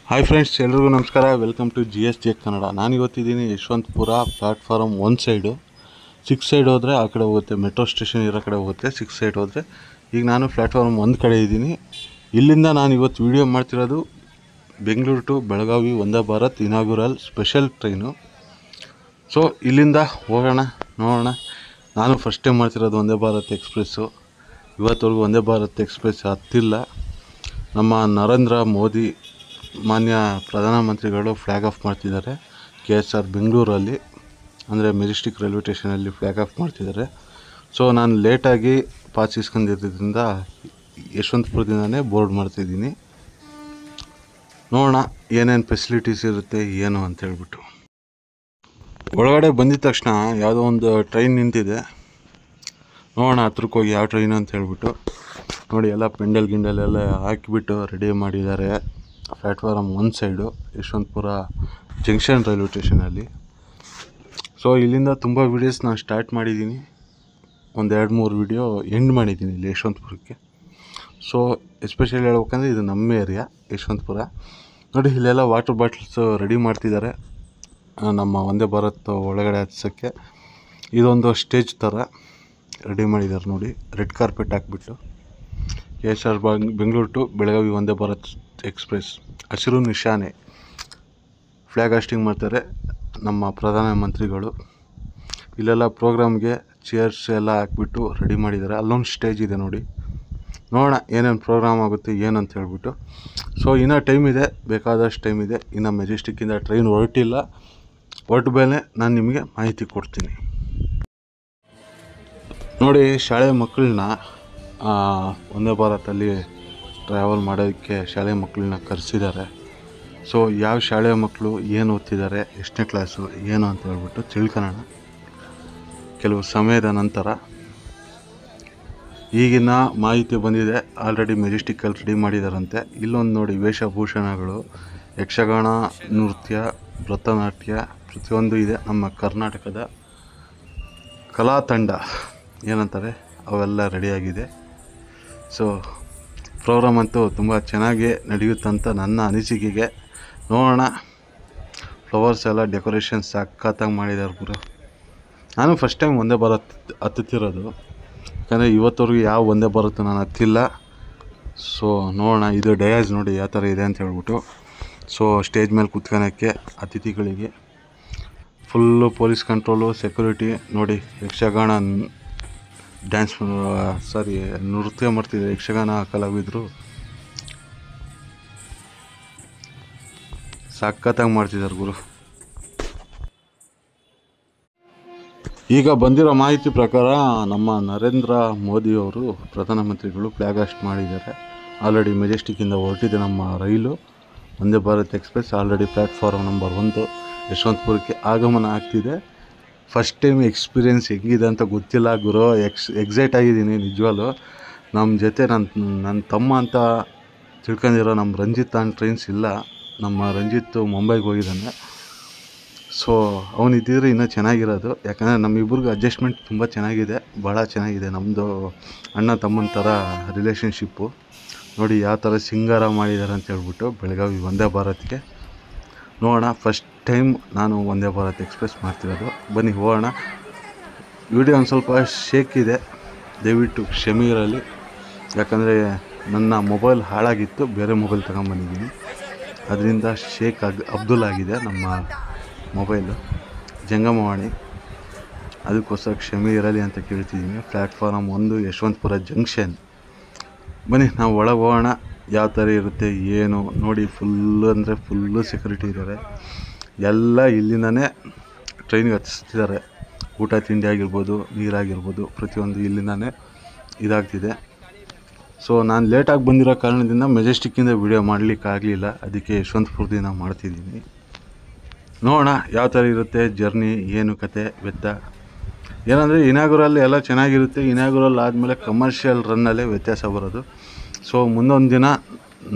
Hi friends, ಎಲ್ರಿಗೂ ನಮಸ್ಕಾರ. Welcome to GSJ Kannada. ನಾನಿವತ್ತಿದ್ದೀನಿ ಯಶವಂತಪುರ ಪ್ಲ್ಯಾಟ್ಫಾರಮ್ 1 ಸೈಡು. 6 ಸೈಡ್ ಹೋದರೆ ಆ ಕಡೆ ಹೋಗುತ್ತೆ, ಮೆಟ್ರೋ ಸ್ಟೇಷನ್ ಇರೋ ಕಡೆ ಹೋಗುತ್ತೆ. 6 ಸೈಡ್ ಹೋದರೆ ಈಗ ನಾನು ಪ್ಲ್ಯಾಟ್ಫಾರಮ್ 1 ಕಡೆ ಇದ್ದೀನಿ. ಇಲ್ಲಿಂದ ನಾನು ಇವತ್ತು ವೀಡಿಯೋ ಮಾಡ್ತಿರೋದು Bengaluru to Belagavi Vande Bharat ಇನಾಗ್ಯುರಲ್ special train. So ಇಲ್ಲಿಂದ ಹೋಗೋಣ, ನೋಡೋಣ. ನಾನು ಫಸ್ಟ್ ಟೈಮ್ ಮಾಡ್ತಿರೋದು ವಂದೇ ಭಾರತ್ ಎಕ್ಸ್ಪ್ರೆಸ್ಸು. ಇವತ್ತವರೆಗೂ ವಂದೇ ಭಾರತ್ ಎಕ್ಸ್ಪ್ರೆಸ್ ಹತ್ತಿಲ್ಲ. ನಮ್ಮ ನರೇಂದ್ರ ಮೋದಿ ಮಾನ್ಯ ಪ್ರಧಾನಮಂತ್ರಿಗಳು ಫ್ಲ್ಯಾಗ್ ಆಫ್ ಮಾಡ್ತಿದ್ದಾರೆ KSR ಬೆಂಗಳೂರಲ್ಲಿ, ಅಂದರೆ ಮೆಜೆಸ್ಟಿಕ್ ರೈಲ್ವೆ ಸ್ಟೇಷನಲ್ಲಿ ಫ್ಲ್ಯಾಗ್ ಆಫ್ ಮಾಡ್ತಿದ್ದಾರೆ. ಸೊ ನಾನು ಲೇಟಾಗಿ ಪಾಸ್ ಇಸ್ಕೊಂಡಿದ್ದರಿಂದ ಯಶವಂತಪುರದಿಂದನೇ ಬೋರ್ಡ್ ಮಾಡ್ತಿದ್ದೀನಿ. ನೋಡೋಣ ಏನೇನು ಫೆಸಿಲಿಟೀಸ್ ಇರುತ್ತೆ ಏನು ಅಂತ ಹೇಳ್ಬಿಟ್ಟು. ಒಳಗಡೆ ಬಂದಿದ ತಕ್ಷಣ ಯಾವುದೋ ಒಂದು ಟ್ರೈನ್ ನಿಂತಿದೆ. ನೋಡೋಣ ಹತ್ರಕ್ಕೆ ಹೋಗಿ ಯಾವ ಟ್ರೈನು ಅಂತ ಹೇಳ್ಬಿಟ್ಟು. ನೋಡಿ, ಎಲ್ಲ ಪೆಂಡಲ್ ಗಿಂಡಲ್ ಎಲ್ಲ ಹಾಕಿಬಿಟ್ಟು ರೆಡಿ ಮಾಡಿದ್ದಾರೆ platform 1 side Yeshwantpur junction railway ಸ್ಟೇಷನಲ್ಲಿ. ಸೊ ಇಲ್ಲಿಂದ ತುಂಬ ವೀಡಿಯೋಸ್ ನಾನು ಸ್ಟಾರ್ಟ್ ಮಾಡಿದ್ದೀನಿ. ಒಂದು 2-3 ವೀಡಿಯೋ ಎಂಡ್ ಮಾಡಿದ್ದೀನಿ ಇಲ್ಲಿ ಯಶವಂತಪುರಕ್ಕೆ. ಸೊ ಎಸ್ಪೆಷಲಿ ಹೇಳ್ಬೇಕಂದ್ರೆ ಇದು ನಮ್ಮ ಏರಿಯಾ ಯಶವಂತಪುರ. ನೋಡಿ, ಇಲ್ಲೆಲ್ಲ ವಾಟರ್ ಬಾಟ್ಲ್ಸು ರೆಡಿ ಮಾಡ್ತಿದ್ದಾರೆ ನಮ್ಮ ವಂದೇ ಭಾರತ್ ಒಳಗಡೆ ಹತ್ಸೋಕ್ಕೆ. ಇದೊಂದು ಸ್ಟೇಜ್ ಥರ ರೆಡಿ ಮಾಡಿದ್ದಾರೆ ನೋಡಿ, ರೆಡ್ ಕಾರ್ಪೆಟ್ ಹಾಕ್ಬಿಟ್ಟು. KSR Bengaluru to Belagavi Vande Bharat express ಹಸಿರು ನಿಶಾನೆ ಫ್ಲ್ಯಾಗ್ ಹಾಸ್ಟಿಂಗ್ ಮಾಡ್ತಾರೆ ನಮ್ಮ ಪ್ರಧಾನಮಂತ್ರಿಗಳು. ಇಲ್ಲೆಲ್ಲ ಪ್ರೋಗ್ರಾಮ್ಗೆ ಚೇರ್ಸ್ ಎಲ್ಲ ಹಾಕ್ಬಿಟ್ಟು ರೆಡಿ ಮಾಡಿದ್ದಾರೆ. ಅಲ್ಲೊಂದು ಸ್ಟೇಜ್ ಇದೆ ನೋಡಿ. ನೋಡೋಣ ಏನೇನು ಪ್ರೋಗ್ರಾಮ್ ಆಗುತ್ತೆ ಏನು ಅಂತ ಹೇಳ್ಬಿಟ್ಟು. ಸೊ ಇನ್ನೂ ಟೈಮ್ ಇದೆ, ಬೇಕಾದಷ್ಟು ಟೈಮ್ ಇದೆ. ಇನ್ನು ಮೆಜೆಸ್ಟಿಕ್ಕಿಂದ ಟ್ರೈನ್ ಹೊರಟಿಲ್ಲ. ಹೊರಟ ಮೇಲೆ ನಾನು ನಿಮಗೆ ಮಾಹಿತಿ ಕೊಡ್ತೀನಿ. ನೋಡಿ, ಶಾಲೆ ಮಕ್ಕಳನ್ನ ವಂದೇ ಭಾರತಲ್ಲಿ ಟ್ರಾವೆಲ್ ಮಾಡೋದಕ್ಕೆ ಶಾಲೆ ಮಕ್ಕಳನ್ನ ಕರೆಸಿದ್ದಾರೆ. ಸೊ ಯಾವ ಶಾಲೆಯ ಮಕ್ಕಳು ಏನು ಓದ್ತಿದ್ದಾರೆ, ಎಷ್ಟನೇ ಕ್ಲಾಸು ಏನು ಅಂತ ಹೇಳ್ಬಿಟ್ಟು ತಿಳ್ಕೊಳ್ಳೋಣ ಕೆಲವು ಸಮಯದ ನಂತರ. ಈಗಿನ ಮಾಹಿತಿ ಬಂದಿದೆ, ಆಲ್ರೆಡಿ ಮೆಜೆಸ್ಟಿಕ್ಕಲ್ಲಿ ರೆಡಿ ಮಾಡಿದಾರಂತೆ. ಇಲ್ಲೊಂದು ನೋಡಿ, ವೇಷಭೂಷಣಗಳು, ಯಕ್ಷಗಾನ, ನೃತ್ಯ, ಭರತನಾಟ್ಯ ಪ್ರತಿಯೊಂದು ಇದೆ. ನಮ್ಮ ಕರ್ನಾಟಕದ ಕಲಾ ತಂಡ ಏನಂತಾರೆ ಅವೆಲ್ಲ ರೆಡಿಯಾಗಿದೆ. ಸೊ ಪ್ರೋಗ್ರಾಮ್ ಅಂತೂ ತುಂಬ ಚೆನ್ನಾಗಿ ನಡೆಯುತ್ತಂತ ನನ್ನ ಅನಿಸಿಕೆಗೆ. ನೋಡೋಣ, ಫ್ಲವರ್ಸ್ ಎಲ್ಲ ಡೆಕೋರೇಷನ್ ಸಖತ್ತಾಗಿ ಮಾಡಿದ್ದಾರೆ ಗುರು. ನಾನು ಫಸ್ಟ್ ಟೈಮ್ ವಂದೇ ಭಾರತ್ ಹತ್ತುತ್ತಿರೋದು, ಯಾಕಂದರೆ ಇವತ್ತವರೆಗೂ ಯಾವ ವಂದೇ ಭಾರತ್ ನಾನು ಹತ್ತಿಲ್ಲ. ಸೊ ನೋಡೋಣ, ಇದು ಡಯಾಜ್ ನೋಡಿ ಯಾವ ಥರ ಇದೆ ಅಂತ ಹೇಳ್ಬಿಟ್ಟು. ಸೊ ಸ್ಟೇಜ್ ಮೇಲೆ ಕೂತ್ಕೊಳ್ಳೋಕ್ಕೆ ಅತಿಥಿಗಳಿಗೆ ಫುಲ್ಲು ಪೊಲೀಸ್ ಕಂಟ್ರೋಲು, ಸೆಕ್ಯೂರಿಟಿ. ನೋಡಿ, ಯಕ್ಷಗಾನ ನೃತ್ಯ ಮಾಡ್ತಿದ್ದಾರೆ ಯಕ್ಷಗಾನ ಕಲಾವಿದರು. ಸಖತ್ತಾಗಿ ಮಾಡ್ತಿದ್ದಾರೆ ಗುರು. ಈಗ ಬಂದಿರೋ ಮಾಹಿತಿ ಪ್ರಕಾರ ನಮ್ಮ ನರೇಂದ್ರ ಮೋದಿಯವರು ಪ್ರಧಾನಮಂತ್ರಿಗಳು ಫ್ಲ್ಯಾಗ್ ಹಾಸ್ಟ್ ಮಾಡಿದ್ದಾರೆ. ಆಲ್ರೆಡಿ ಮೆಜೆಸ್ಟಿಕ್ಕಿಂದ ಹೊರಟಿದೆ ನಮ್ಮ ರೈಲು Vande Bharat express. Already platform number 1 ಯಶವಂತಪುರಕ್ಕೆ ಆಗಮನ ಆಗ್ತಿದೆ. ಫಸ್ಟ್ ಟೈಮ್ ಎಕ್ಸ್ಪೀರಿಯೆನ್ಸ್ ಹೆಂಗಿದೆ ಅಂತ ಗೊತ್ತಿಲ್ಲ ಗುರು. ಎಕ್ಸೈಟ್ ಆಗಿದ್ದೀನಿ ನಿಜವಾಗ್ಲೂ. ನಮ್ಮ ಜೊತೆ ನನ್ನ ತಮ್ಮ ಅಂತ ತಿಳ್ಕೊಂಡಿರೋ ನಮ್ಮ ರಂಜಿತ್ ಆನ್ ಟ್ರೈನ್ಸ್ ಇಲ್ಲ. ನಮ್ಮ ರಂಜಿತ್ ಮುಂಬೈಗೆ ಹೋಗಿದ್ದಾನೆ. ಸೊ ಅವನಿದ್ದಿದ್ರೆ ಇನ್ನೂ ಚೆನ್ನಾಗಿರೋದು, ಯಾಕಂದರೆ ನಮ್ಮಿಬ್ಬರಿಗೂ ಅಡ್ಜಸ್ಟ್ಮೆಂಟ್ ತುಂಬ ಚೆನ್ನಾಗಿದೆ, ಭಾಳ ಚೆನ್ನಾಗಿದೆ. ನಮ್ಮದು ಅಣ್ಣ ತಮ್ಮನ ಥರ ರಿಲೇಷನ್ಶಿಪ್ಪು. ನೋಡಿ ಯಾವ ಥರ ಸಿಂಗಾರ ಮಾಡಿದ್ದಾರೆ ಅಂತ ಹೇಳ್ಬಿಟ್ಟು ಬೆಳಗಾವಿ ವಂದೇ ಭಾರತ್ಗೆ. ನೋಡೋಣ, ಫಸ್ಟ್ ಟೈಮ್ ನಾನು ವಂದೇ ಭಾರತ್ ಎಕ್ಸ್ಪ್ರೆಸ್ ಮಾಡ್ತಿರೋದು. ಬನ್ನಿ ಹೋಗೋಣ. ವಿಡಿಯೋ ಒಂದು ಸ್ವಲ್ಪ ಶೇಕ್ ಇದೆ, ದಯವಿಟ್ಟು ಕ್ಷಮೆ ಇರಲಿ. ಯಾಕಂದರೆ ನನ್ನ ಮೊಬೈಲ್ ಹಾಳಾಗಿತ್ತು, ಬೇರೆ ಮೊಬೈಲ್ ತಗೊಂಬಂದಿದ್ದೀನಿ. ಅದರಿಂದ ಶೇಕ್ ಅಬ್ದುಲ್ ಆಗಿದೆ ನಮ್ಮ ಮೊಬೈಲು, ಜಂಗಮವಾಣಿ. ಅದಕ್ಕೋಸ್ಕರ ಕ್ಷಮೆ ಇರಲಿ ಅಂತ ಕೇಳ್ತಿದ್ದೀನಿ. Platform 1 Yeshwanthpur junction. ಬನ್ನಿ ನಾವು ಒಳಗೆ ಹೋಗೋಣ. ಯಾವ ಥರ ಇರುತ್ತೆ ಏನು ನೋಡಿ. ಫುಲ್ಲು ಅಂದರೆ ಫುಲ್ಲು ಸೆಕ್ಯೂರಿಟಿ ಇದ್ದಾರೆ. ಎಲ್ಲ ಇಲ್ಲಿಂದನೇ ಟ್ರೈನಿಗೆ ಹತ್ತಿಸ್ತಿದ್ದಾರೆ. ಊಟ ತಿಂಡಿ ಆಗಿರ್ಬೋದು, ನೀರಾಗಿರ್ಬೋದು, ಪ್ರತಿಯೊಂದು ಇಲ್ಲಿಂದನೇ ಇದಾಗ್ತಿದೆ. ಸೊ ನಾನು ಲೇಟಾಗಿ ಬಂದಿರೋ ಕಾರಣದಿಂದ ಮೆಜೆಸ್ಟಿಕ್ಕಿಂದ ವೀಡಿಯೋ ಮಾಡಲಿಕ್ಕಾಗಲಿಲ್ಲ, ಅದಕ್ಕೆ ಯಶವಂತಪುರದಿಂದ ಮಾಡ್ತಿದ್ದೀನಿ. ನೋಡೋಣ ಯಾವ ಥರ ಇರುತ್ತೆ ಜರ್ನಿ, ಏನು ಕತೆ ವ್ಯತ್ಯ. ಏನಂದರೆ ಇನಾಗ್ಯುರಲ್ ಎಲ್ಲ ಚೆನ್ನಾಗಿರುತ್ತೆ. ಇನಾಗ್ಯುರಲ್ ಆದಮೇಲೆ ಕಮರ್ಷಿಯಲ್ ರನ್ನಲ್ಲೇ ವ್ಯತ್ಯಾಸ ಬರೋದು. ಸೊ ಮುಂದೊಂದು ದಿನ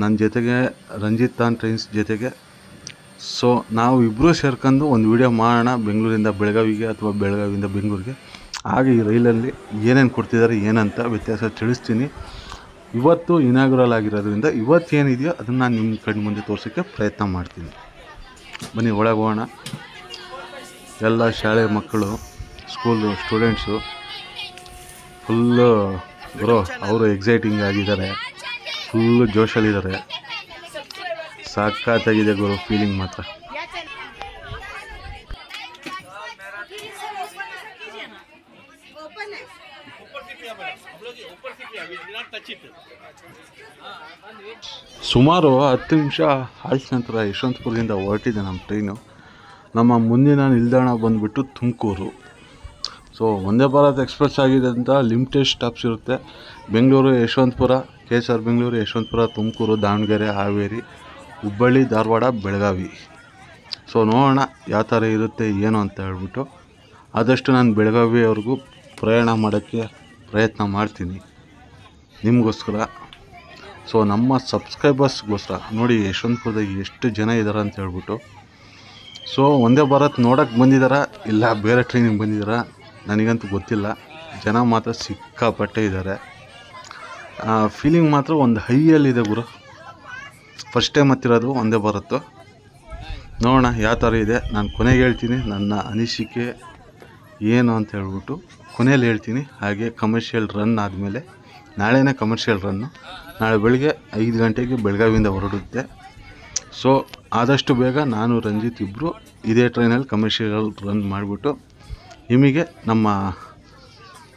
ನನ್ನ ಜೊತೆಗೆ ರಂಜಿತ್ ಆನ್ ಟ್ರೈನ್ಸ್ ಜೊತೆಗೆ ಸೊ ನಾವು ಇಬ್ಬರೂ ಸೇರ್ಕೊಂಡು ಒಂದು ವೀಡಿಯೋ ಮಾಡೋಣ, ಬೆಂಗಳೂರಿಂದ ಬೆಳಗಾವಿಗೆ ಅಥವಾ ಬೆಳಗಾವಿಯಿಂದ ಬೆಂಗಳೂರಿಗೆ. ಆಗ ಈ ರೈಲಲ್ಲಿ ಏನೇನು ಕೊಡ್ತಿದ್ದಾರೆ ಏನಂತ ವ್ಯತ್ಯಾಸ ತಿಳಿಸ್ತೀನಿ. ಇವತ್ತು ಇನಾಗ್ರಲ್ ಆಗಿರೋದ್ರಿಂದ ಇವತ್ತೇನಿದೆಯೋ ಅದನ್ನು ನಾನು ನಿಮ್ಮ ಕಣ್ಣು ಮುಂದೆ ತೋರ್ಸೋಕ್ಕೆ ಪ್ರಯತ್ನ ಮಾಡ್ತೀನಿ. ಬನ್ನಿ ಒಳಗೆ ಹೋಗೋಣ. ಎಲ್ಲ ಶಾಲೆ ಮಕ್ಕಳು, ಸ್ಕೂಲು ಸ್ಟೂಡೆಂಟ್ಸು ಫುಲ್ಲು ಅವರು ಎಕ್ಸೈಟಿಂಗ್ ಆಗಿದ್ದಾರೆ, ಫುಲ್ಲು ಜೋಶಲ್ಲಿದ್ದಾರೆ. ಸಾಕಾಗಿದೆ ಗುರು ಫೀಲಿಂಗ್ ಮಾತ್ರ. ಸುಮಾರು 10 ನಿಮಿಷ ಆಯ್ತು ನಂತರ ಯಶವಂತಪುರದಿಂದ ಹೊರಟಿದೆ ನಮ್ಮ ಟ್ರೈನು. ನಮ್ಮ ಮುಂದಿನ ನಿಲ್ದಾಣ ಬಂದುಬಿಟ್ಟು ತುಮಕೂರು. ಸೊ ವಂದೇ ಭಾರತ್ ಎಕ್ಸ್ಪ್ರೆಸ್ ಆಗಿದೆ ಅಂತ ಲಿಮಿಟೆಡ್ ಸ್ಟಾಪ್ಸ್ ಇರುತ್ತೆ. ಬೆಂಗಳೂರು, ಯಶವಂತಪುರ, KSR ಬೆಂಗಳೂರು, ಯಶವಂತಪುರ, ತುಮಕೂರು, ದಾವಣಗೆರೆ, ಹಾವೇರಿ, ಹುಬ್ಬಳ್ಳಿ, ಧಾರವಾಡ, ಬೆಳಗಾವಿ. ಸೊ ನೋಡೋಣ ಯಾವ ಥರ ಇರುತ್ತೆ ಏನು ಅಂತ ಹೇಳ್ಬಿಟ್ಟು. ಆದಷ್ಟು ನಾನು ಬೆಳಗಾವಿವರೆಗೂ ಪ್ರಯಾಣ ಮಾಡೋಕ್ಕೆ ಪ್ರಯತ್ನ ಮಾಡ್ತೀನಿ ನಿಮಗೋಸ್ಕರ. ಸೊ ನಮ್ಮ ಸಬ್ಸ್ಕ್ರೈಬರ್ಸ್ಗೋಸ್ಕರ ನೋಡಿ ಯಶವಂತಪುರದಾಗ ಎಷ್ಟು ಜನ ಇದ್ದಾರೆ ಅಂತ ಹೇಳ್ಬಿಟ್ಟು. ಸೊ ವಂದೇ ಭಾರತ್ ನೋಡೋಕ್ಕೆ ಬಂದಿದ್ದಾರಾ ಇಲ್ಲ ಬೇರೆ ಟ್ರೈನಿಗೆ ಬಂದಿದ್ದಾರಾ ನನಗಂತೂ ಗೊತ್ತಿಲ್ಲ. ಜನ ಮಾತ್ರ ಸಿಕ್ಕಾಪಟ್ಟೆ ಇದ್ದಾರೆ. ಫೀಲಿಂಗ್ ಮಾತ್ರ ಒಂದು ಹೈಯಲ್ಲಿದೆ ಗುರು. First time ಹತ್ತಿರೋದು Vande ಭಾರತ್ತು. ನೋಡೋಣ ಯಾವ ಥರ ಇದೆ. ನಾನು ಕೊನೆಗೆ ಹೇಳ್ತೀನಿ ನನ್ನ ಅನಿಸಿಕೆ ಏನು ಅಂತ ಹೇಳ್ಬಿಟ್ಟು ಕೊನೆಯಲ್ಲಿ ಹೇಳ್ತೀನಿ. ಹಾಗೆ ಕಮರ್ಷಿಯಲ್ ರನ್ ಆದಮೇಲೆ, ನಾಳೆನೇ ಕಮರ್ಷಿಯಲ್ ರನ್ನು, ನಾಳೆ ಬೆಳಗ್ಗೆ 5 ಗಂಟೆಗೆ ಬೆಳಗಾವಿಯಿಂದ ಹೊರಡುತ್ತೆ. ಸೊ ಆದಷ್ಟು ಬೇಗ ನಾನು ರಂಜಿತ್ ಇಬ್ಬರು ಇದೇ ಟ್ರೈನಲ್ಲಿ ಕಮರ್ಷಿಯಲ್ ರನ್ ಮಾಡಿಬಿಟ್ಟು ನಿಮಗೆ ನಮ್ಮ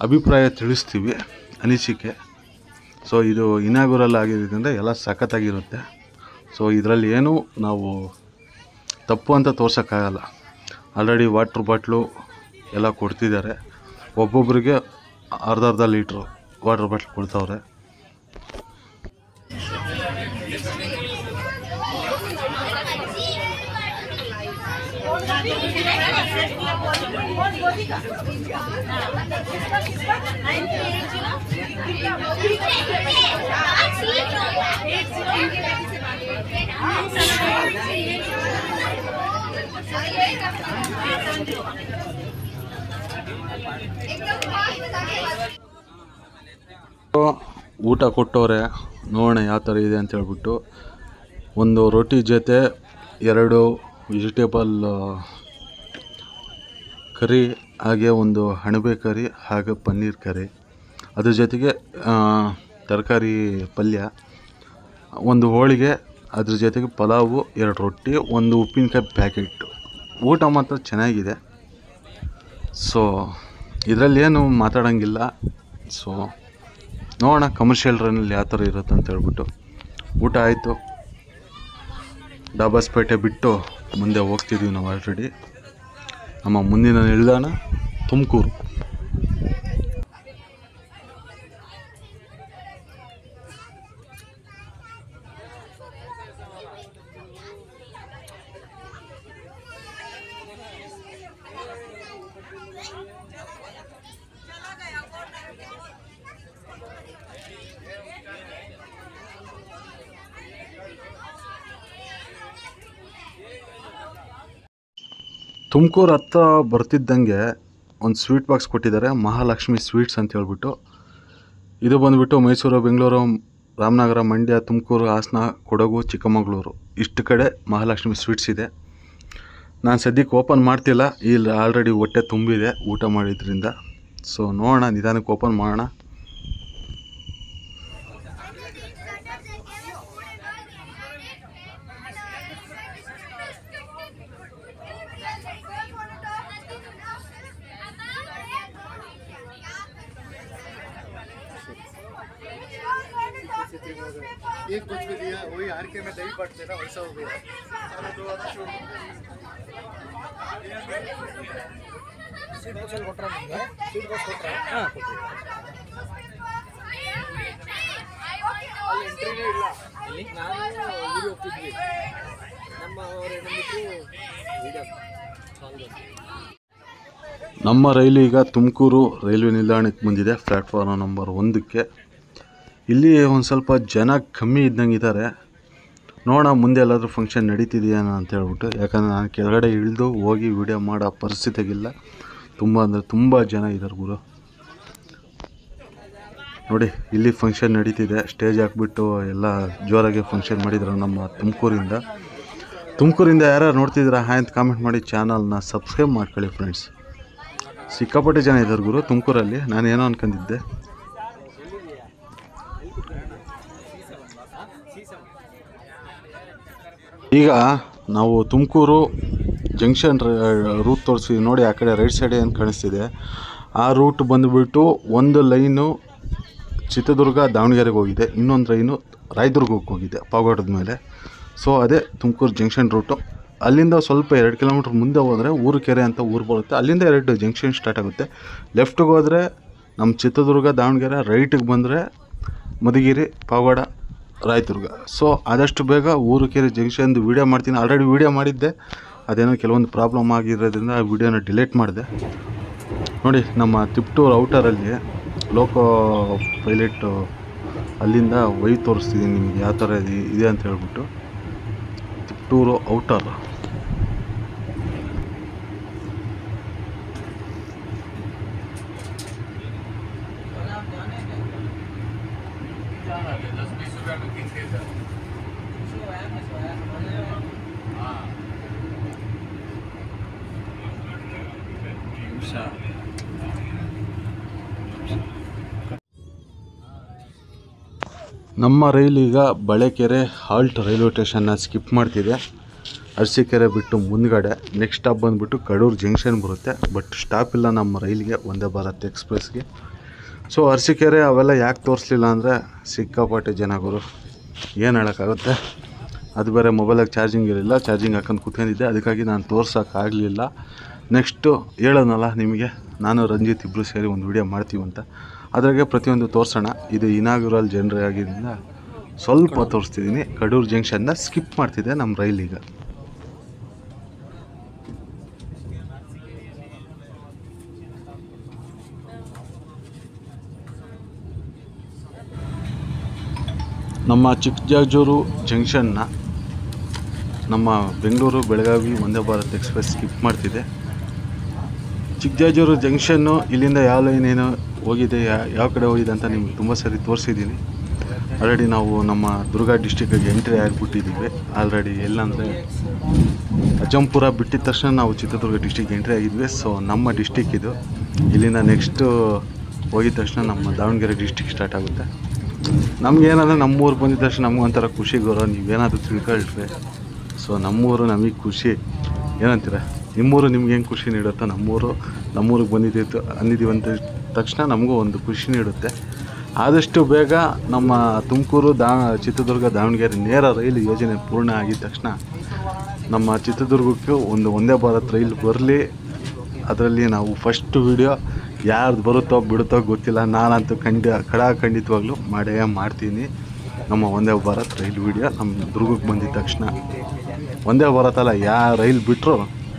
ಅಭಿಪ್ರಾಯ ತಿಳಿಸ್ತೀವಿ, ಅನಿಸಿಕೆ. ಸೊ ಇದು ಇನಾಗುರಲ್ ಆಗಿರೋದ್ರಿಂದ ಎಲ್ಲ ಸಖತ್ತಾಗಿರುತ್ತೆ. ಸೊ ಇದರಲ್ಲಿ ಏನೂ ನಾವು ತಪ್ಪು ಅಂತ ತೋರ್ಸೋಕ್ಕಾಗಲ್ಲ. ಆಲ್ರೆಡಿ ವಾಟ್ರ್ ಬಾಟ್ಲು ಎಲ್ಲ ಕೊಡ್ತಿದ್ದಾರೆ. ಒಬ್ಬೊಬ್ಬರಿಗೆ ಅರ್ಧ ಲೀಟ್ರು ವಾಟ್ರ್ ಬಾಟ್ಲ್ ಕೊಡ್ತಾವ್ರೆ. ಊಟ ಕೊಟ್ಟವ್ರೆ, ನೋಡೋಣ ಯಾವ ಥರ ಇದೆ ಅಂತ ಹೇಳ್ಬಿಟ್ಟು. ಒಂದು ರೋಟಿ ಜೊತೆ 2 ವೆಜಿಟೇಬಲ್ ಕರಿ, ಹಾಗೆ ಒಂದು ಅಣಬೆ ಕರಿ, ಹಾಗೆ ಪನ್ನೀರ್ ಕರಿ, ಅದ್ರ ಜೊತೆಗೆ ತರಕಾರಿ ಪಲ್ಯ, ಒಂದು ಹೋಳಿಗೆ, ಅದ್ರ ಜೊತೆಗೆ ಪಲಾವು, 2 ರೊಟ್ಟಿ, ಒಂದು ಉಪ್ಪಿನಕಾಯಿ ಪ್ಯಾಕೆಟು. ಊಟ ಮಾತ್ರ ಚೆನ್ನಾಗಿದೆ. ಸೊ ಇದರಲ್ಲಿ ಏನು ಮಾತಾಡೋಂಗಿಲ್ಲ. ಸೊ ನೋಡೋಣ ಕಮರ್ಷಿಯಲ್ ರನ್ನಲ್ಲಿ ಯಾವ ಥರ ಇರುತ್ತೆ ಅಂತ ಹೇಳ್ಬಿಟ್ಟು. ಊಟ ಆಯಿತು. ಡಾಬಾಸ್ಪೇಟೆ ಬಿಟ್ಟು ಮುಂದೆ ಹೋಗ್ತಿದ್ದೀವಿ ನಾವು. ಆಲ್ರೆಡಿ ನಮ್ಮ ಮುಂದಿನ ನಿಲ್ದಾಣ ತುಮಕೂರು. ತುಮಕೂರು ಹತ್ರ ಬರ್ತಿದ್ದಂಗೆ ಒಂದು ಸ್ವೀಟ್ ಬಾಕ್ಸ್ ಕೊಟ್ಟಿದ್ದಾರೆ, ಮಹಾಲಕ್ಷ್ಮಿ ಸ್ವೀಟ್ಸ್ ಅಂತ ಹೇಳ್ಬಿಟ್ಟು. ಇದು ಬಂದುಬಿಟ್ಟು ಮೈಸೂರು, ಬೆಂಗಳೂರು, ರಾಮನಗರ, ಮಂಡ್ಯ, ತುಮಕೂರು, ಹಾಸನ, ಕೊಡಗು, ಚಿಕ್ಕಮಗಳೂರು ಇಷ್ಟು ಕಡೆ ಮಹಾಲಕ್ಷ್ಮಿ ಸ್ವೀಟ್ಸ್ ಇದೆ. ನಾನು ಸದ್ಯಕ್ಕೆ ಓಪನ್ ಮಾಡ್ತಿಲ್ಲ, ಇಲ್ಲಿ ಆಲ್ರೆಡಿ ಹೊಟ್ಟೆ ತುಂಬಿದೆ ಊಟ ಮಾಡಿದ್ರಿಂದ. ಸೊ ನೋಡೋಣ, ನಿಧಾನಕ್ಕೆ ಓಪನ್ ಮಾಡೋಣ. एक कुछ भी दिया वही हार के में दही पड़ते ना वैसा हो गया। सीट बस ಕೊಟ್ರಾ ನಿಮಗೆ? सीट बस ಕೊಟ್ರಾ? ಹಾಂ ಕೊಟ್ಟಿ. ಅಲ್ಲಿ ಎಂಟ್ರಿನೇ ಇಲ್ಲ. ಅಲ್ಲಿ ನಾನು ಊರಿಗೆ ಹೋಗ್ತಿದ್ವಿ. ನಮ್ಮ ಅವರು ಬಂದಿತ್ತು ವಿಡಿಯೋ ಕಾಲ್. ನಮ್ಮ ರೈಲು ಈಗ ತುಮಕೂರು ರೈಲ್ವೆ ನಿಲ್ದಾಣಕ್ಕೆ ಬಂದಿದೆ, ಪ್ಲ್ಯಾಟ್ಫಾರ್ಮ್ ನಂಬರ್ 1ಕ್ಕೆ. ಇಲ್ಲಿ ಒಂದು ಸ್ವಲ್ಪ ಜನ ಕಮ್ಮಿ ಇದ್ದಂಗೆ ಇದ್ದಾರೆ. ನೋಡೋಣ ಮುಂದೆ ಎಲ್ಲಾದರೂ ಫಂಕ್ಷನ್ ನಡೀತಿದೆಯೇನೋ ಅಂತ ಹೇಳ್ಬಿಟ್ಟು. ಯಾಕಂದರೆ ನಾನು ಕೆಳಗಡೆ ಇಳಿದು ಹೋಗಿ ವಿಡಿಯೋ ಮಾಡೋ ಪರಿಸ್ಥಿತಿಗಿಲ್ಲ. ತುಂಬ ಅಂದರೆ ತುಂಬ ಜನ ಇದ್ದಾರೆ ಗುರು. ನೋಡಿ ಇಲ್ಲಿ ಫಂಕ್ಷನ್ ನಡೀತಿದೆ. ಸ್ಟೇಜ್ ಹಾಕ್ಬಿಟ್ಟು ಎಲ್ಲ ಜೋರಾಗಿ ಫಂಕ್ಷನ್ ಮಾಡಿದ್ರು ನಮ್ಮ ತುಮಕೂರಿಂದ ಯಾರು ನೋಡ್ತಿದ್ದೀರಾ ಹಾಯ್ ಅಂತ ಕಾಮೆಂಟ್ ಮಾಡಿ, ಚಾನಲ್ನ ಸಬ್ಸ್ಕ್ರೈಬ್ ಮಾಡ್ಕೊಳ್ಳಿ ಫ್ರೆಂಡ್ಸ್. ಸಿಕ್ಕಾಪಟ್ಟೆ ಜನ ಇದ್ದಾರೆ ಗುರು ತುಮಕೂರಲ್ಲಿ. ನಾನು ಏನೋ ಅನ್ಕೊಂಡಿದ್ದೆ. ಈಗ ನಾವು ತುಮಕೂರು ಜಂಕ್ಷನ್ ರೂಟ್ ತೋರಿಸಿ ನೋಡಿ, ಆ ಕಡೆ ರೈಟ್ ಸೈಡ್ ಏನು ಕಾಣಿಸ್ತಿದೆ ಆ ರೂಟ್ ಬಂದುಬಿಟ್ಟು ಒಂದು ಲೈನು ಚಿತ್ರದುರ್ಗ ದಾವಣಗೆರೆಗೆ ಹೋಗಿದೆ, ಇನ್ನೊಂದು ಲೈನು ರಾಯದುರ್ಗಕ್ಕೆ ಹೋಗಿದೆ ಪಾವಗಡದ ಮೇಲೆ. ಸೊ ಅದೇ ತುಮಕೂರು ಜಂಕ್ಷನ್ ರೂಟು. ಅಲ್ಲಿಂದ ಸ್ವಲ್ಪ 2 ಕಿಲೋಮೀಟ್ರ್ ಮುಂದೆ ಹೋದರೆ ಊರುಕೆರೆ ಅಂತ ಊರು ಬರುತ್ತೆ. ಅಲ್ಲಿಂದ 2 ಜಂಕ್ಷನ್ ಸ್ಟಾರ್ಟ್ ಆಗುತ್ತೆ. ಲೆಫ್ಟಿಗೆ ಹೋದರೆ ನಮ್ಮ ಚಿತ್ರದುರ್ಗ ದಾವಣಗೆರೆ, ರೈಟಿಗೆ ಬಂದರೆ ಮಧುಗಿರಿ, ಪಾವಗಡ, ರಾಯದುರ್ಗ. ಸೊ ಆದಷ್ಟು ಬೇಗ ಊರುಕೆರೆ ಜಂಕ್ಷನ್ದು ವೀಡಿಯೋ ಮಾಡ್ತೀನಿ. ಆಲ್ರೆಡಿ ವೀಡಿಯೋ ಮಾಡಿದ್ದೆ, ಅದೇನೋ ಕೆಲವೊಂದು ಪ್ರಾಬ್ಲಮ್ ಆಗಿರೋದ್ರಿಂದ ಆ ವಿಡಿಯೋನ ಡಿಲೀಟ್ ಮಾಡಿದೆ. ನೋಡಿ ನಮ್ಮ ತಿಪ್ಟೂರು ಔಟರಲ್ಲಿ ಲೋಕೋ ಪೈಲಟು ಅಲ್ಲಿಂದ ತೋರಿಸ್ತಿದ್ದೀನಿ ನಿಮಗೆ ಯಾವ ಥರ ಇದೆ ಅಂತ ಹೇಳ್ಬಿಟ್ಟು. ತಿಪ್ಟೂರು ಔಟರ್ ನಮ್ಮ ರೈಲ್ ಈಗ ಬಳೆಕೆರೆ ಹಾಲ್ಟ್ ರೈಲ್ವೆ ಸ್ಟೇಷನ್ನ ಸ್ಕಿಪ್ ಮಾಡ್ತಿದೆ. ಅರಸೀಕೆರೆ ಬಿಟ್ಟು ಮುಂದ್ಗಡೆ ನೆಕ್ಸ್ಟ್ ಸ್ಟಾಪ್ ಬಂದುಬಿಟ್ಟು ಕಡೂರು ಜಂಕ್ಷನ್ ಬರುತ್ತೆ. ಬಟ್ ಸ್ಟಾಪ್ ಇಲ್ಲ ನಮ್ಮ ರೈಲ್ಗೆ, ವಂದೇ ಭಾರತ್ ಎಕ್ಸ್ಪ್ರೆಸ್ಗೆ. ಸೊ ಅರಸೀಕೆರೆ ಅವೆಲ್ಲ ಯಾಕೆ ತೋರಿಸ್ಲಿಲ್ಲ ಅಂದರೆ ಸಿಕ್ಕಾಪಟ್ಟೆ ಜನಗಳು, ಏನು ಹೇಳೋಕ್ಕಾಗುತ್ತೆ. ಅದು ಬೇರೆ ಮೊಬೈಲಾಗಿ ಚಾರ್ಜಿಂಗ್ ಇರಲಿಲ್ಲ, ಚಾರ್ಜಿಂಗ್ ಹಾಕೊಂಡು ಕೂತ್ಕೊಂಡಿದ್ದೆ, ಅದಕ್ಕಾಗಿ ನಾನು ತೋರ್ಸೋಕ್ಕಾಗಲಿಲ್ಲ. ನೆಕ್ಸ್ಟು ಹೇಳೋನಲ್ಲ ನಿಮಗೆ, ನಾನು ರಂಜಿತ್ ಇಬ್ಬರು ಸೇರಿ ಒಂದು ವಿಡಿಯೋ ಮಾಡ್ತೀವಿ ಅಂತ. ಅದ್ರಾಗೆ ಪ್ರತಿಯೊಂದು ತೋರಿಸೋಣ. ಇದು ಇನಾಗ್ಯುರಲ್ ಜನರೇ ಆಗಿದ್ದರಿಂದ ಸ್ವಲ್ಪ ತೋರಿಸ್ತಿದ್ದೀನಿ. ಕಡೂರು ಜಂಕ್ಷನ್ನ ಸ್ಕಿಪ್ ಮಾಡ್ತಿದ್ದೆ ನಮ್ಮ ರೈಲಿಗ. ನಮ್ಮ ಚಿಕ್ಕಜಾಜೂರು ಜಂಕ್ಷನ್ನ ನಮ್ಮ ಬೆಂಗಳೂರು ಬೆಳಗಾವಿ ವಂದೇ ಭಾರತ್ ಎಕ್ಸ್ಪ್ರೆಸ್ ಸ್ಕಿಪ್ ಮಾಡ್ತಿದೆ. ಚಿಕ್ಕಜಾಜೂರು ಜಂಕ್ಷನ್ನು ಇಲ್ಲಿಂದ ಯಾವ ಲೈನ್ ಏನು ಹೋಗಿದೆ, ಯಾವ ಕಡೆ ಹೋಗಿದೆ ಅಂತ ನಿಮ್ಗೆ ತುಂಬ ಸರಿ ತೋರಿಸಿದ್ದೀನಿ. ಆಲ್ರೆಡಿ ನಾವು ನಮ್ಮ ದುರ್ಗ ಡಿಸ್ಟಿಕ್ಕಿಗೆ ಎಂಟ್ರಿ ಆಗಿಬಿಟ್ಟಿದ್ದೀವಿ ಆಲ್ರೆಡಿ. ಎಲ್ಲಂದರೆ ಅಜ್ಜಂಪುರ ಬಿಟ್ಟಿದ ತಕ್ಷಣ ನಾವು ಚಿತ್ರದುರ್ಗ ಡಿಸ್ಟಿಕ್ಗೆ ಎಂಟ್ರಿ ಆಗಿದ್ವಿ. ಸೊ ನಮ್ಮ ಡಿಸ್ಟಿಕ್ ಇದು. ಇಲ್ಲಿಂದ ನೆಕ್ಸ್ಟು ಹೋಗಿದ ತಕ್ಷಣ ನಮ್ಮ ದಾವಣಗೆರೆ ಡಿಸ್ಟಿಕ್ ಸ್ಟಾರ್ಟ್ ಆಗುತ್ತೆ. ನಮಗೇನಂದರೆ ನಮ್ಮೂರು ಬಂದಿದ ತಕ್ಷಣ ನಮಗೊಂಥರ ಖುಷಿ ಗೌರವ, ನೀವೇನಾದರೂ ತಿಳ್ಕೊಳ್ರಿ. ಸೊ ನಮ್ಮೂರು ನಮಗೆ ಖುಷಿ. ಏನಂತೀರ, ನಿಮ್ಮೂರು ನಿಮ್ಗೆ ಹೆಂಗೆ ಖುಷಿ ನೀಡುತ್ತೋ ನಮ್ಮೂರಿಗೆ ಅಂದಿದ್ದೀವಿ ಅಂದ ತಕ್ಷಣ ನಮಗೂ ಒಂದು ಖುಷಿ ನೀಡುತ್ತೆ. ಆದಷ್ಟು ಬೇಗ ನಮ್ಮ ತುಮಕೂರು ಚಿತ್ರದುರ್ಗ ದಾವಣಗೆರೆ ನೇರ ರೈಲು ಯೋಜನೆ ಪೂರ್ಣ ಆಗಿದ ತಕ್ಷಣ ನಮ್ಮ ಚಿತ್ರದುರ್ಗಕ್ಕೆ ಒಂದು ವಂದೇ ಭಾರತ್ ರೈಲು ಬರಲಿ. ಅದರಲ್ಲಿ ನಾವು ಫಸ್ಟ್ ವಿಡಿಯೋ ಯಾರ್ದು ಬರುತ್ತೋ ಬಿಡುತ್ತೋ ಗೊತ್ತಿಲ್ಲ, ನಾನಂತೂ ಖಂಡಿತವಾಗ್ಲೂ ಮಾಡ್ತೀನಿ. ನಮ್ಮ ವಂದೇ ಭಾರತ್ ರೈಲ್ ವಿಡಿಯೋ ನಮ್ಮ ದುರ್ಗಕ್ಕೆ ಬಂದಿದ ತಕ್ಷಣ, ವಂದೇ ಭಾರತ್ ಅಲ್ಲ ಯಾವ ರೈಲ್ ಬಿಟ್ಟರು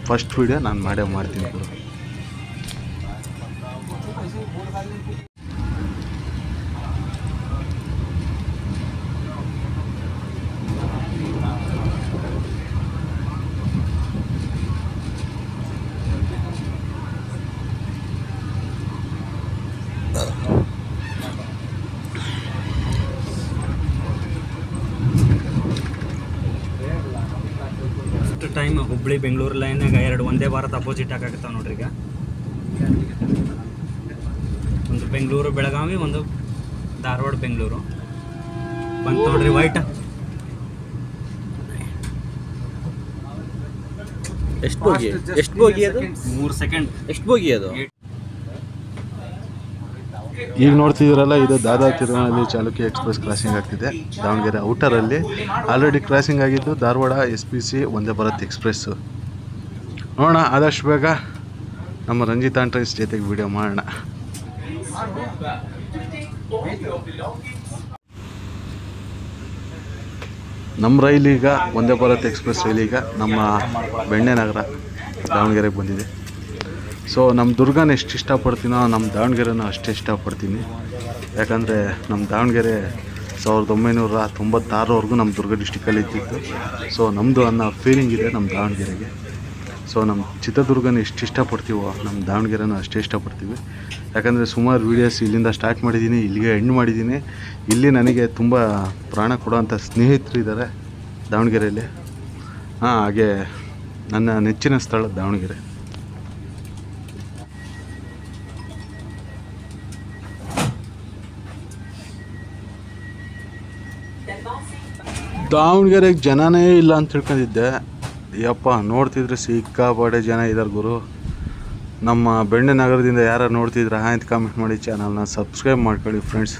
ಫಸ್ಟ್ ವಿಡಿಯೋ ನಾನು ಮಾಡ್ತೀನಿ ಗುರು. ಟೈಮ್ ಹುಬ್ಳಿ ಬೆಂಗಳೂರು ಲೈನಾಗ 2 ವಂದೇ ಭಾರತ್ ಅಪೋಸಿಟ್ ಆಗಾಕತ್ತಾವ ನೋಡ್ರಿ. ಈಗ ಒಂದು ಬೆಂಗಳೂರು ಬೆಳಗಾವಿ, ಒಂದು ಧಾರವಾಡ ಬೆಂಗಳೂರು ಬಂತು ನೋಡ್ರಿ. ವೈಟ್ ಎಷ್ಟು ಬೋಗಿ ಅದು? 3 ಸೆಕೆಂಡ್. ಎಷ್ಟು ಬೋಗಿ ಅದು? ಈಗ ನೋಡ್ತಿದ್ದೀರಲ್ಲ, ಇದು ದಾದಾ ತಿರುಮಲಲ್ಲಿ ಚಾಲುಕ್ಯ ಎಕ್ಸ್ಪ್ರೆಸ್ ಕ್ರಾಸಿಂಗ್ ಆಗ್ತಿದೆ. ದಾವಣಗೆರೆ ಔಟರಲ್ಲಿ ಆಲ್ರೆಡಿ ಕ್ರಾಸಿಂಗ್ ಆಗಿದ್ದು ಧಾರವಾಡ SPC ವಂದೇ ಭಾರತ್ ಎಕ್ಸ್ಪ್ರೆಸ್ಸು. ನೋಡೋಣ ಆದಷ್ಟು ಬೇಗ ನಮ್ಮ ರಂಜಿತ್ ಆಂಟ್ರೈಸ್ ಜೊತೆಗೆ ವಿಡಿಯೋ ಮಾಡೋಣ. ನಮ್ಮ ರೈಲೀಗ ವಂದೇ ಭಾರತ್ ಎಕ್ಸ್ಪ್ರೆಸ್ ರೈಲೀಗ ನಮ್ಮ ಬೆಣ್ಣೆನಗರ ದಾವಣಗೆರೆಗೆ ಬಂದಿದೆ. ಸೊ ನಮ್ಮ ದುರ್ಗನ ಎಷ್ಟು ಇಷ್ಟಪಡ್ತೀನೋ ನಮ್ಮ ದಾವಣಗೆರೆನೂ ಅಷ್ಟೇ ಇಷ್ಟಪಡ್ತೀನಿ. ಯಾಕಂದರೆ ನಮ್ಮ ದಾವಣಗೆರೆ 1996ವರೆಗೂ ನಮ್ಮ ದುರ್ಗ ಡಿಸ್ಟಿಕಲ್ಲಿ ಇದ್ದಿತ್ತು. ಸೊ ನಮ್ಮದು ಅನ್ನೋ ಫೀಲಿಂಗ್ ಇದೆ ನಮ್ಮ ದಾವಣಗೆರೆಗೆ. ಸೊ ನಮ್ಮ ಚಿತ್ರದುರ್ಗನ ಎಷ್ಟು ಇಷ್ಟಪಡ್ತೀವೋ ನಮ್ಮ ದಾವಣಗೆರೆನ ಅಷ್ಟೇ ಇಷ್ಟಪಡ್ತೀವಿ. ಯಾಕಂದರೆ ಸುಮಾರು ವೀಡಿಯೋಸ್ ಇಲ್ಲಿಂದ ಸ್ಟಾರ್ಟ್ ಮಾಡಿದ್ದೀನಿ, ಇಲ್ಲಿಗೆ ಎಂಡ್ ಮಾಡಿದ್ದೀನಿ. ಇಲ್ಲಿ ನನಗೆ ತುಂಬ ಪ್ರಾಣ ಕೊಡೋವಂಥ ಸ್ನೇಹಿತರು ಇದ್ದಾರೆ ದಾವಣಗೆರೆಯಲ್ಲಿ. ಹಾಗೆ ನನ್ನ ನೆಚ್ಚಿನ ಸ್ಥಳ ದಾವಣಗೆರೆ. ದಾವಣಗೆರೆಗೆ ಜನನೇ ಇಲ್ಲ ಅಂತ ತಿಳ್ಕೊಂಡಿದ್ದೆ. ಯಪ್ಪ, ನೋಡ್ತಿದ್ರೆ ಸಿಕ್ಕಾಪಟ್ಟೆ ಜನ ಇದ್ದಾರೆ ಗುರು. ನಮ್ಮ ಬೆಣ್ಣೆ ನಗರದಿಂದ ಯಾರು ನೋಡ್ತಿದ್ರೆ ಆಯ್ತು ಕಾಮೆಂಟ್ ಮಾಡಿ, ಚಾನಲ್ನ ಸಬ್ಸ್ಕ್ರೈಬ್ ಮಾಡ್ಕೊಳ್ಳಿ ಫ್ರೆಂಡ್ಸ್.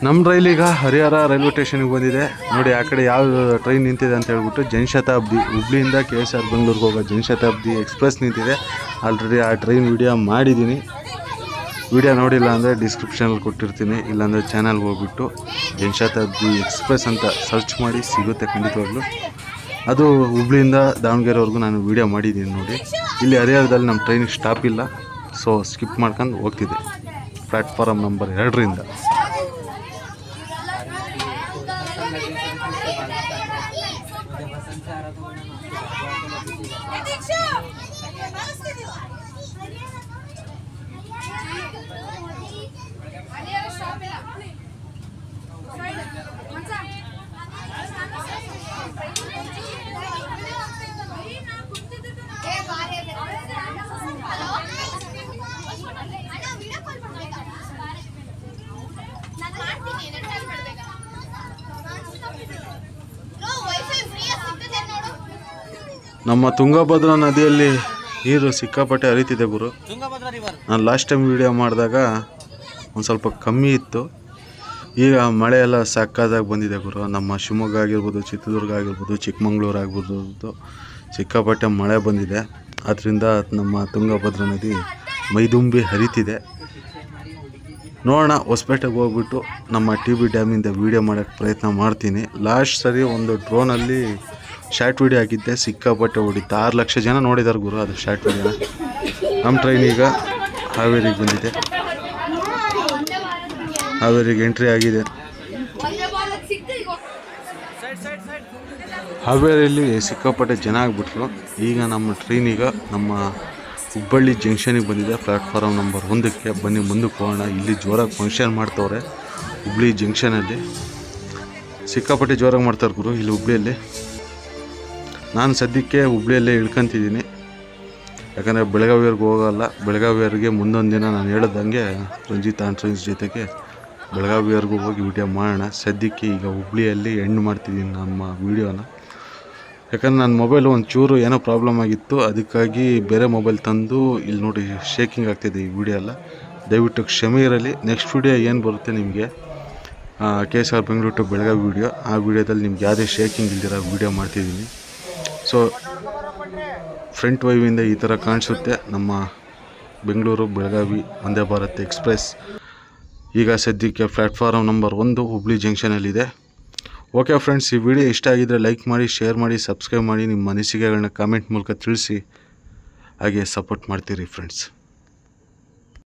ನಮ್ಮ ರೈಲೀಗ ಹರಿಹರ ರೈಲ್ವೆ ಸ್ಟೇಷನ್ಗೆ ಬಂದಿದೆ ನೋಡಿ. ಆ ಕಡೆ ಯಾವ ಟ್ರೈನ್ ನಿಂತಿದೆ ಅಂತ ಹೇಳ್ಬಿಟ್ಟು ಜನಶತಾಬ್ದಿ, ಹುಬ್ಳಿಯಿಂದ KSR ಬೆಂಗಳೂರಿಗೆ ಹೋಗೋ ಜನಶತಾಬ್ದಿ ಎಕ್ಸ್ಪ್ರೆಸ್ ನಿಂತಿದೆ. ಆಲ್ರೆಡಿ ಆ ಟ್ರೈನ್ ವಿಡಿಯೋ ಮಾಡಿದ್ದೀನಿ. ವಿಡಿಯೋ ನೋಡಿಲ್ಲ ಅಂದರೆ ಡಿಸ್ಕ್ರಿಪ್ಷನಲ್ಲಿ ಕೊಟ್ಟಿರ್ತೀನಿ, ಇಲ್ಲಾಂದರೆ ಚಾನಲ್ಗೆ ಹೋಗ್ಬಿಟ್ಟು ಜನಶತಾಬ್ದಿ ಎಕ್ಸ್ಪ್ರೆಸ್ ಅಂತ ಸರ್ಚ್ ಮಾಡಿ ಸಿಗುತ್ತೆ ಖಂಡಿತವಾಗ್ಲೂ. ಅದು ಹುಬ್ಳಿಯಿಂದ ದಾವಣಗೆರೆವರೆಗೂ ನಾನು ವಿಡಿಯೋ ಮಾಡಿದ್ದೀನಿ ನೋಡಿ. ಇಲ್ಲಿ ಹರಿಹರದಲ್ಲಿ ನಮ್ಮ ಟ್ರೈನಿಗೆ ಸ್ಟಾಪ್ ಇಲ್ಲ, ಸೊ ಸ್ಕಿಪ್ ಮಾಡ್ಕೊಂಡು ಹೋಗ್ತಿದ್ದೆ ಪ್ಲ್ಯಾಟ್ಫಾರಮ್ ನಂಬರ್ 2ರಿಂದ. ನಮ್ಮ ತುಂಗಭದ್ರಾ ನದಿಯಲ್ಲಿ ನೀರು ಸಿಕ್ಕಾಪಟ್ಟೆ ಹರಿತಿದೆ ಗುರು. ನಾನು ಲಾಸ್ಟ್ ಟೈಮ್ ವಿಡಿಯೋ ಮಾಡಿದಾಗ ಒಂದು ಸ್ವಲ್ಪ ಕಮ್ಮಿ ಇತ್ತು, ಈಗ ಮಳೆ ಎಲ್ಲ ಸಕ್ಕತ್ತಾಗಿ ಬಂದಿದೆ ಗುರು. ನಮ್ಮ ಶಿವಮೊಗ್ಗ ಆಗಿರ್ಬೋದು, ಚಿತ್ರದುರ್ಗ ಆಗಿರ್ಬೋದು, ಚಿಕ್ಕಮಂಗ್ಳೂರು ಆಗಿರ್ಬೋದು, ಸಿಕ್ಕಾಪಟ್ಟೆ ಮಳೆ ಬಂದಿದೆ. ಆದ್ದರಿಂದ ನಮ್ಮ ತುಂಗಭದ್ರಾ ನದಿ ಮೈದುಂಬಿ ಹರಿತಿದೆ. ನೋಡೋಣ, ಹೊಸಪೇಟೆಗೆ ಹೋಗ್ಬಿಟ್ಟು ನಮ್ಮ TB ಡ್ಯಾಮಿಂದ ವೀಡಿಯೋ ಮಾಡೋಕ್ಕೆ ಪ್ರಯತ್ನ ಮಾಡ್ತೀನಿ. ಲಾಸ್ಟ್ ಸರಿ ಒಂದು ಡ್ರೋನಲ್ಲಿ ಶಾರ್ಟ್ ವೀಡಿಯೋ ಹಾಕಿದ್ದೆ, ಸಿಕ್ಕಾಪಟ್ಟೆ ಹೊಡಿತು. 6 ಲಕ್ಷ ಜನ ನೋಡಿದ್ದಾರೆ ಗುರು ಅದು ಶಾರ್ಟ್ ವೀಡಿಯೋನ. ನಮ್ಮ ಟ್ರೈನ್ ಈಗ ಹಾವೇರಿಗೆ ಬಂದಿದೆ, ಹಾವೇರಿಗೆ ಎಂಟ್ರಿ ಆಗಿದೆ. ಹಾವೇರಿಯಲ್ಲಿ ಸಿಕ್ಕಾಪಟ್ಟೆ ಜನ ಆಗಿಬಿಟ್ರು. ಈಗ ನಮ್ಮ ಟ್ರೈನ್ ಈಗ ನಮ್ಮ ಹುಬ್ಬಳ್ಳಿ ಜಂಕ್ಷನಿಗೆ ಬಂದಿದೆ, ಪ್ಲ್ಯಾಟ್ಫಾರಮ್ ನಂಬರ್ 1ಕ್ಕೆ. ಬನ್ನಿ ಮುಂದಕ್ಕೆ ಹೋಗೋಣ. ಇಲ್ಲಿ ಜೋರಾಗಿ ಫಂಕ್ಷನ್ ಮಾಡ್ತವ್ರೆ ಹುಬ್ಳಿ ಜಂಕ್ಷನಲ್ಲಿ, ಸಿಕ್ಕಾಪಟ್ಟೆ ಜೋರಾಗಿ ಮಾಡ್ತಾರೆ ಗುರು ಇಲ್ಲಿ ಹುಬ್ಳಿಯಲ್ಲಿ. ನಾನು ಸದ್ಯಕ್ಕೆ ಹುಬ್ಳಿಯಲ್ಲೇ ಇಳ್ಕೊಂತಿದ್ದೀನಿ, ಯಾಕಂದರೆ ಬೆಳಗಾವಿಯವ್ರಿಗೆ ಹೋಗಲ್ಲ. ಬೆಳಗಾವಿಯವ್ರಿಗೆ ಮುಂದೊಂದು ದಿನ ನಾನು ಹೇಳ್ದಂಗೆ ರಂಜಿತ್ ಆನ್ ಟ್ರೈನ್ಸ್ ಜೊತೆಗೆ ಬೆಳಗಾವಿಯವ್ರಿಗೂ ಹೋಗಿ ವಿಡಿಯೋ ಮಾಡೋಣ. ಸದ್ಯಕ್ಕೆ ಈಗ ಹುಬ್ಳಿಯಲ್ಲಿ ಎಂಡ್ ಮಾಡ್ತಿದ್ದೀನಿ ನಮ್ಮ ವೀಡಿಯೋನ. ಯಾಕಂದರೆ ನನ್ನ ಮೊಬೈಲು ಒಂಚೂರು ಏನೋ ಪ್ರಾಬ್ಲಮ್ ಆಗಿತ್ತು, ಅದಕ್ಕಾಗಿ ಬೇರೆ ಮೊಬೈಲ್ ತಂದು ಇಲ್ಲಿ ನೋಡಿ ಶೇಕಿಂಗ್ ಆಗ್ತಿದೆ ಈ ವಿಡಿಯೋ ಎಲ್ಲ. ದಯವಿಟ್ಟು ಕ್ಷಮೆ ಇರಲಿ. ನೆಕ್ಸ್ಟ್ ವಿಡಿಯೋ ಏನು ಬರುತ್ತೆ ನಿಮಗೆ KSR Bengaluru to Belagavi video, ಆ ವಿಡಿಯೋದಲ್ಲಿ ನಿಮ್ಗೆ ಯಾವುದೇ ಶೇಕಿಂಗ್ ಇಲ್ದಿರೋ ವಿಡಿಯೋ ಮಾಡ್ತಿದ್ದೀನಿ. ಸೊ ಫ್ರಂಟ್ ವೈವಿಂದ ಈ ಥರ ಕಾಣಿಸುತ್ತೆ ನಮ್ಮ ಬೆಂಗಳೂರು ಬೆಳಗಾವಿ ವಂದೇ ಭಾರತ್ ಎಕ್ಸ್ಪ್ರೆಸ್. ಈಗ ಸದ್ಯಕ್ಕೆ ಪ್ಲ್ಯಾಟ್ಫಾರಮ್ ನಂಬರ್ 1 ಹುಬ್ಳಿ ಜಂಕ್ಷನಲ್ಲಿದೆ. ಓಕೆ ಫ್ರೆಂಡ್ಸ್, ಈ ವಿಡಿಯೋ ಇಷ್ಟ ಆಗಿದ್ದರೆ ಲೈಕ್ ಮಾಡಿ, ಶೇರ್ ಮಾಡಿ, ಸಬ್ಸ್ಕ್ರೈಬ್ ಮಾಡಿ. ನಿಮ್ಮ ಅನಿಸಿಕೆಗಳನ್ನ ಕಾಮೆಂಟ್ ಮೂಲಕ ತಿಳಿಸಿ, ಹಾಗೆ ಸಪೋರ್ಟ್ ಮಾಡ್ತೀರಿ ಫ್ರೆಂಡ್ಸ್.